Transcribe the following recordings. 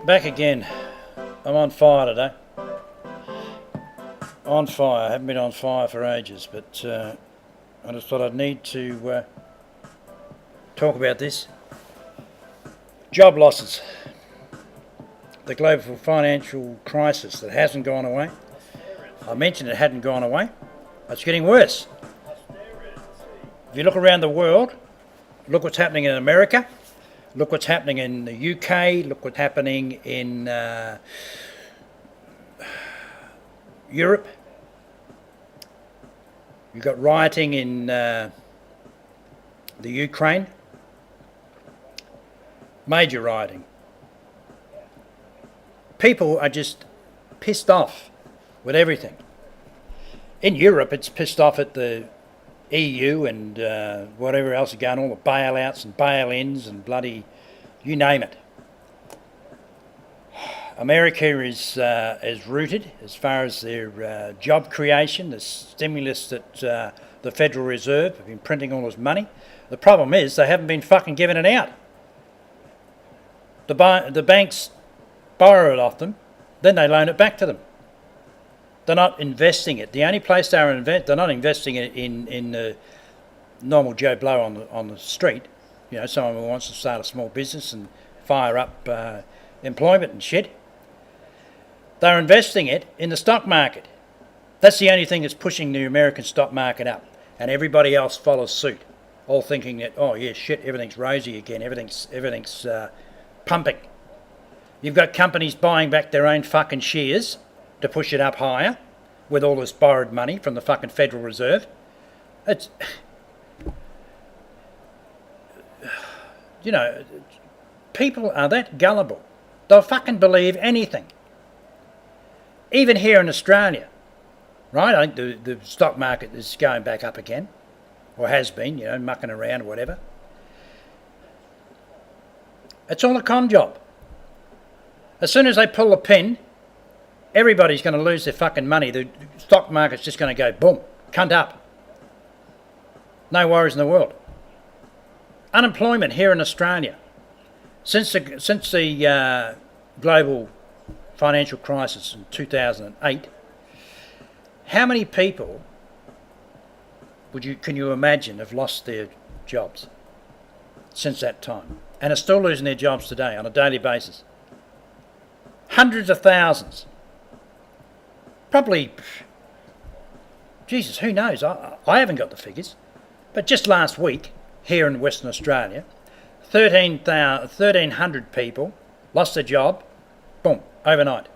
Back again. I'm on fire today. On fire. I haven't been on fire for ages, but I just thought I'd need to talk about this. Job losses. The global financial crisis that hasn't gone away. I mentioned it hadn't gone away. It's getting worse. If you look around the world, look what's happening in America, look what's happening in the UK, look what's happening in Europe. You've got rioting in the Ukraine. Major rioting. People are just pissed off with everything. In Europe, it's pissed off at the EU and whatever else is going on, all the bailouts and bail-ins and bloody, you name it. America is rooted as far as their job creation, the stimulus that the Federal Reserve have been printing all this money. The problem is they haven't been fucking giving it out. The banks borrow it off them, then they loan it back to them. They're not investing it. The only place they're not investing it in the normal Joe Blow on the street. You know, someone who wants to start a small business and fire up employment and shit. They're investing it in the stock market. That's the only thing that's pushing the American stock market up, and everybody else follows suit, all thinking that, oh yeah, shit, everything's rosy again, everything's pumping. You've got companies buying back their own fucking shares to push it up higher with all this borrowed money from the fucking Federal Reserve. It's, you know, people are that gullible. They'll fucking believe anything. Even here in Australia, right? I think the stock market is going back up again, or has been, you know, mucking around or whatever. It's all a con job. As soon as they pull the pin, everybody's going to lose their fucking money. The stock market's just going to go boom, cunt up. No worries in the world. Unemployment here in Australia, since the global financial crisis in 2008, how many people can you imagine have lost their jobs since that time, and are still losing their jobs today on a daily basis? Hundreds of thousands. Probably, Jesus, who knows? I haven't got the figures. But just last week, here in Western Australia, 1,300 people lost their job, boom, overnight.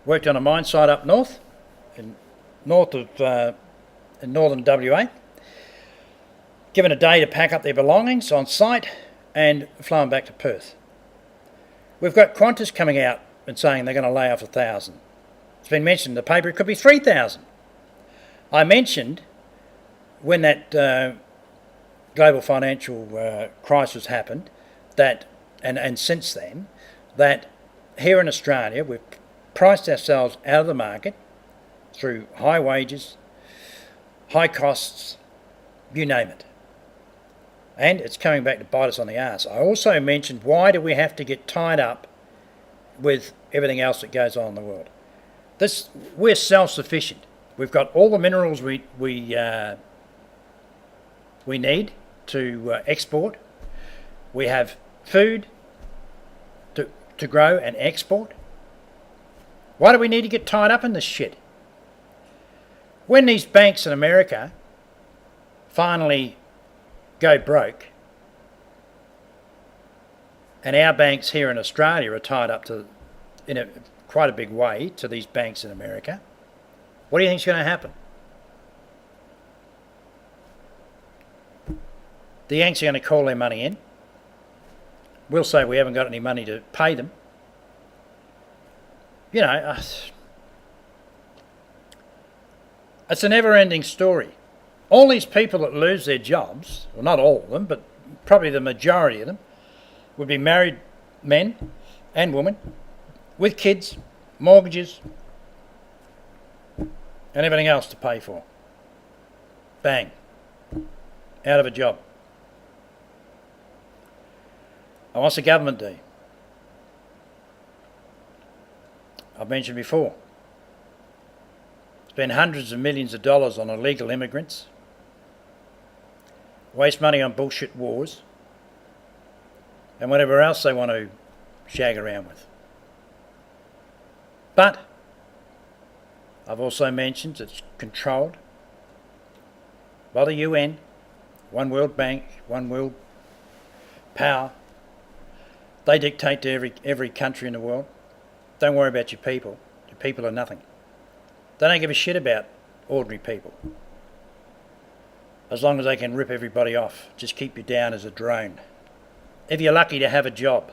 Worked on a mine site up north, in northern WA. Given a day to pack up their belongings on site and flown back to Perth. We've got Qantas coming out and saying they're going to lay off 1,000. It's been mentioned in the paper it could be 3,000. I mentioned when that global financial crisis happened that, and since then, that here in Australia we've priced ourselves out of the market through high wages, high costs, you name it. And it's coming back to bite us on the arse. I also mentioned, why do we have to get tied up with everything else that goes on in the world? We're self-sufficient. We've got all the minerals we need to export. We have food to grow and export. Why do we need to get tied up in this shit? When these banks in America finally go broke, and our banks here in Australia are tied up in quite a big way to these banks in America, what do you think is going to happen? The Yanks are going to call their money in. We'll say we haven't got any money to pay them. You know, it's a never-ending story. All these people that lose their jobs, well, not all of them, but probably the majority of them, would be married men and women with kids, mortgages, and everything else to pay for. Bang. Out of a job. And what's the government do? I've mentioned before. Spend hundreds of millions of dollars on illegal immigrants. Waste money on bullshit wars. And whatever else they want to shag around with. But I've also mentioned it's controlled by the UN, one World Bank, one world power. They dictate to every country in the world. Don't worry about your people. Your people are nothing. They don't give a shit about ordinary people. As long as they can rip everybody off, just keep you down as a drone. If you're lucky to have a job.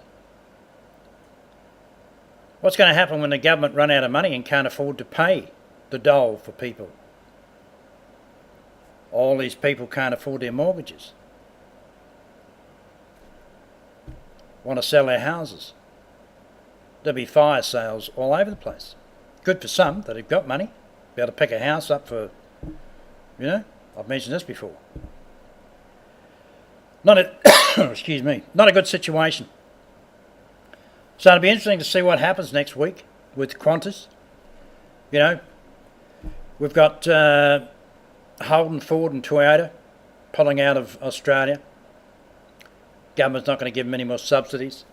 What's going to happen when the government run out of money and can't afford to pay the dole for people? All these people can't afford their mortgages. Want to sell their houses. There'll be fire sales all over the place. Good for some that have got money. Be able to pick a house up for, I've mentioned this before. Excuse me, not a good situation. So it'll be interesting to see what happens next week with Qantas. We've got Holden, Ford and Toyota pulling out of Australia. Government's not going to give them any more subsidies.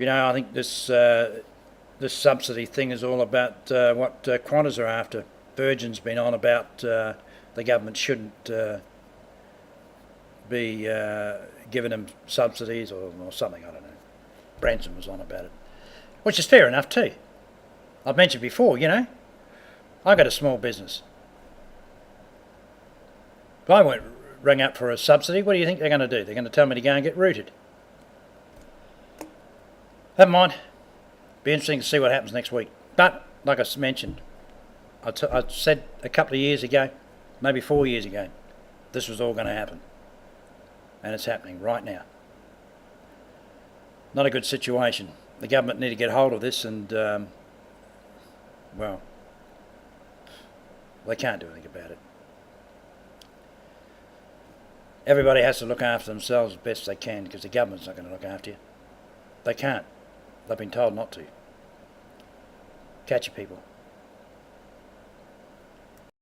I think this subsidy thing is all about what Qantas are after. Virgin's been on about the government shouldn't be giving them subsidies or something, I don't know. Branson was on about it, which is fair enough too. I've mentioned before, I got a small business. If I won't ring up for a subsidy, what do you think they're going to do? They're going to tell me to go and get rooted. Never mind. Be interesting to see what happens next week. But, like I mentioned, I said a couple of years ago, maybe 4 years ago, this was all going to happen. And it's happening right now. Not a good situation. The government need to get hold of this and, they can't do anything about it. Everybody has to look after themselves as best they can because the government's not going to look after you. They can't. They've been told not to. Catch you, people.